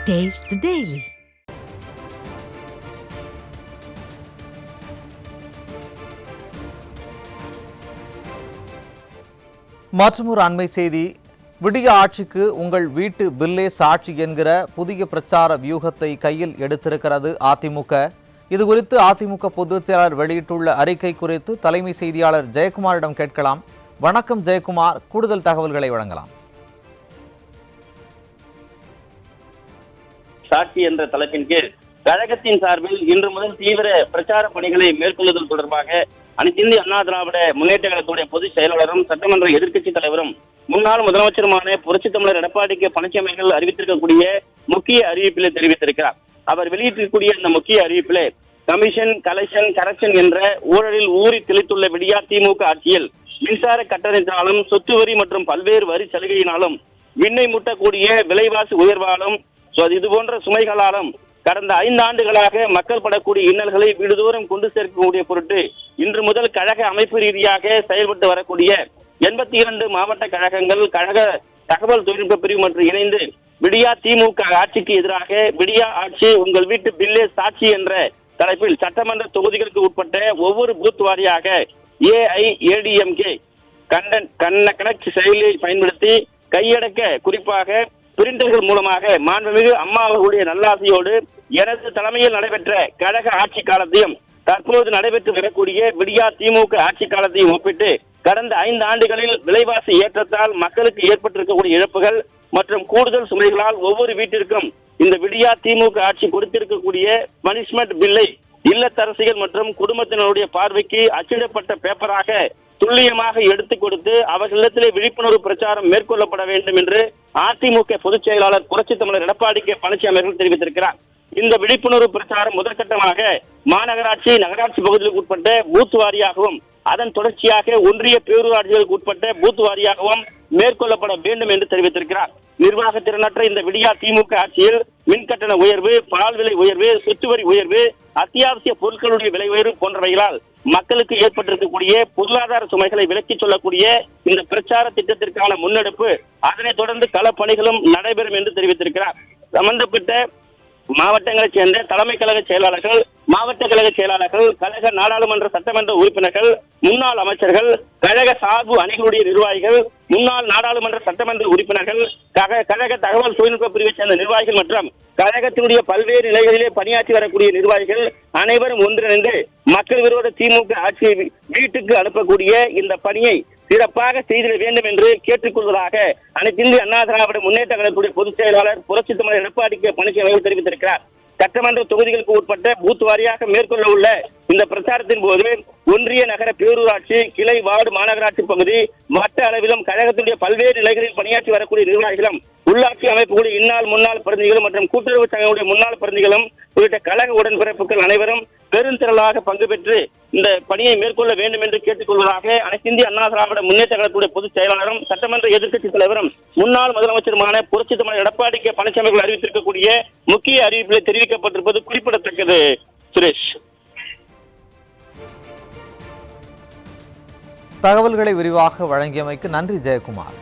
Taste the Daily. மற்றொரு அண்மை செய்தி. விடிய ஆட்சிக்கு உங்கள் வீட்டு பில்லே சாட்சி என்கிற புதிய பிரச்சார வியூகத்தை கையில் எடுத்திருக்கிறது அதிமுக. இதுகுறித்து அதிமுக பொதுச் செயலாளர் வெளியிட்டுள்ள அறிக்கை குறித்து தலைமை செய்தியாளர் ஜெயக்குமாரிடம் கேட்கலாம். வணக்கம் ஜெயக்குமார், கூடுதல் தகவல்களை வழங்கலாம். சாட்சி என்ற தலைப்பின் கீழ் கழகத்தின் சார்பில் இன்று முதல் தீவிர பிரச்சார பணிகளை மேற்கொள்ளுதல் தொடர்பாக அனைத்து இந்திய அண்ணா திராவிட முன்னேற்ற கழகத்துடைய பொதுச் செயலாளரும் சட்டமன்ற எதிர்க்கட்சித் தலைவரும் முன்னாள் முதலமைச்சருமான புரட்சித் தமிழர் எடப்பாடி கே பழனிசாமி அவர்கள் அறிவித்திருக்கக்கூடிய முக்கிய அறிவிப்பிலே தெரிவித்திருக்கிறார். அவர் வெளியிட்டிருக்கக்கூடிய இந்த முக்கிய அறிவிப்பிலே கமிஷன், கலெக்ஷன், கரெக்ஷன் என்ற ஊழலில் ஊறி திளைத்துள்ள விடியா திமுக ஆட்சியில் மின்சார கட்டணத்தினாலும் சொத்து வரி மற்றும் பல்வேறு வரி சலுகையினாலும் விண்ணை முட்டக்கூடிய விலைவாசி உயர்வாலும் இது போன்ற சுமைகளாலும் கடந்த 5 ஆண்டுகளாக மக்கள் படக்கூடிய இன்னல்களை வீடுதோறும் கொண்டு சேர்க்கக்கூடிய பொருட்டு இன்று முதல் கழக அமைப்பு ரீதியாக செயல்பட்டு வரக்கூடிய 82 மாவட்ட கழகங்கள், கழக தகவல் தொழில்நுட்ப பிரிவு மற்றும் இணைந்து விடியா திமுக ஆட்சிக்கு எதிராக விடியா ஆட்சி உங்கள் வீட்டு பில்லே சாட்சி என்ற தலைப்பில் சட்டமன்ற தொகுதிகளுக்கு உட்பட்ட ஒவ்வொரு பூத் வாரியாக AIADMK கனெக்ட் செயலியை பயன்படுத்தி கையடக்க குறிப்பாக பிரிண்டர்கள் மூலமாக மாண்புமிகு அம்மா அவர்களுடைய நல்லாசையோடு எனது தலைமையில் நடைபெற்ற கழக ஆட்சி காலத்தையும் தற்போது நடைபெற்று வரக்கூடிய விடியா திமுக ஆட்சி காலத்தையும் ஒப்பிட்டு கடந்த 5 ஆண்டுகளில் விலைவாசி ஏற்றத்தால் மக்களுக்கு ஏற்பட்டிருக்கக்கூடிய இழப்புகள் மற்றும் கூடுதல் சுமைகளால் ஒவ்வொரு வீட்டிற்கும் இந்த விடியா திமுக ஆட்சி கொடுத்திருக்கக்கூடிய பனிஷ்மெண்ட் பில்லை இல்லத்தரசிகள் மற்றும் குடும்பத்தினருடைய பார்வைக்கு அச்சிடப்பட்ட பேப்பராக துல்லியமாக எடுத்துக் கொடுத்து அவர்களிடத்திலே விழிப்புணர்வு பிரச்சாரம் மேற்கொள்ளப்பட வேண்டும் என்று அதிமுக பொதுச் செயலாளர் புரட்சித் தமிழர் எடப்பாடி கே பழனிசாமி அவர்கள் தெரிவித்திருக்கிறார். இந்த விழிப்புணர்வு பிரச்சாரம் முதற்கட்டமாக மாநகராட்சி, நகராட்சி பகுதிகளுக்கு உட்பட்ட பூத் வாரியாகவும் அதன் தொடர்ச்சியாக ஒன்றிய பேரூராட்சிகளுக்கு உட்பட்ட பூத் வாரியாகவும் மேற்கொள்ளப்பட வேண்டும் என்று தெரிவித்திருக்கிறார். நிர்வாக திறனற்ற இந்த விடியா திமுக ஆட்சியில் மின்கட்டண உயர்வு, பால் விலை உயர்வு, சொத்து வரி உயர்வு, அத்தியாவசிய பொருட்களுடைய விலை உயர்வு போன்றவைகளால் மக்களுக்கு ஏற்பட்டிருக்கக்கூடிய பொருளாதார சுமைகளை விலக்கிச் சொல்லக்கூடிய இந்த பிரச்சார திட்டத்திற்கான முன்னெடுப்பு, அதனைத் தொடர்ந்து களப்பணிகளும் நடைபெறும் என்று தெரிவித்திருக்கிறார். சம்பந்தப்பட்ட மாவட்டங்களைச் சேர்ந்த தலைமை கழக செயலாளர்கள், மாவட்ட கழக செயலாளர்கள், கழக நாடாளுமன்ற சட்டமன்ற உறுப்பினர்கள், முன்னாள் அமைச்சர்கள், கழக சார்பு அணிகளுடைய நிர்வாகிகள், முன்னாள் நாடாளுமன்ற சட்டமன்ற உறுப்பினர்கள், கழக தகவல் தொழில்நுட்ப பிரிவை சேர்ந்த நிர்வாகிகள் மற்றும் கழகத்தினுடைய பல்வேறு நிலைகளிலே பணியாற்றி வரக்கூடிய நிர்வாகிகள் அனைவரும் ஒன்றிணைந்து மக்கள் விரோத திமுக ஆட்சியை வீட்டுக்கு அனுப்பக்கூடிய இந்த பணியை சிறப்பாக செய்திட வேண்டும் என்று கேட்டுக்கொள்வதாக அனைத்து இந்திய அண்ணா திராவிட முன்னேற்ற கழகத்துடைய பொதுச் செயலாளர் புரட்சித் தமிழர் எடப்பாடி கே பழனிசாமி அவர்கள் தெரிவித்திருக்கிறார். சட்டமன்ற தொகுதிகளுக்கு உட்பட்ட பூத் வாரியாக மேற்கொள்ள உள்ள இந்த பிரச்சாரத்தின் போது ஒன்றிய, நகர, பேரூராட்சி, கிளை, வார்டு, மாநகராட்சி பகுதி, வட்ட அளவிலும் கழகத்துடைய பல்வேறு நிலைகளில் பணியாற்றி வரக்கூடிய நிர்வாகிகளும், உள்ளாட்சி அமைப்புடைய இந்நாள் முன்னாள் பிரதிநிதிகளும் மற்றும் கூட்டுறவு சங்கங்களுடைய முன்னாள் பிரதிநிதிகளும் உள்ளிட்ட கழக உடன்பிறப்புகள் அனைவரும் பெருந்திரளாக பங்கு பெற்று இந்த பணியை மேற்கொள்ள வேண்டும் என்று கேட்டுக்கொள்வதாக அனைத்து இந்திய அண்ணா திராவிட முன்னேற்ற கழகத்துடைய பொதுச் செயலாளரும் சட்டமன்ற எதிர்க்கட்சித் தலைவரும் முன்னாள் முதலமைச்சருமான புரட்சித் தமிழர் எடப்பாடி கே பழனிசாமி அவர்கள் அறிவித்திருக்கக்கூடிய முக்கிய அறிவிப்பில் தெரிவிக்கப்பட்டிருப்பது குறிப்பிடத்தக்கது. சுரேஷ், தகவல்களை விரிவாக வழங்கியமைக்கு நன்றி ஜெயக்குமார்.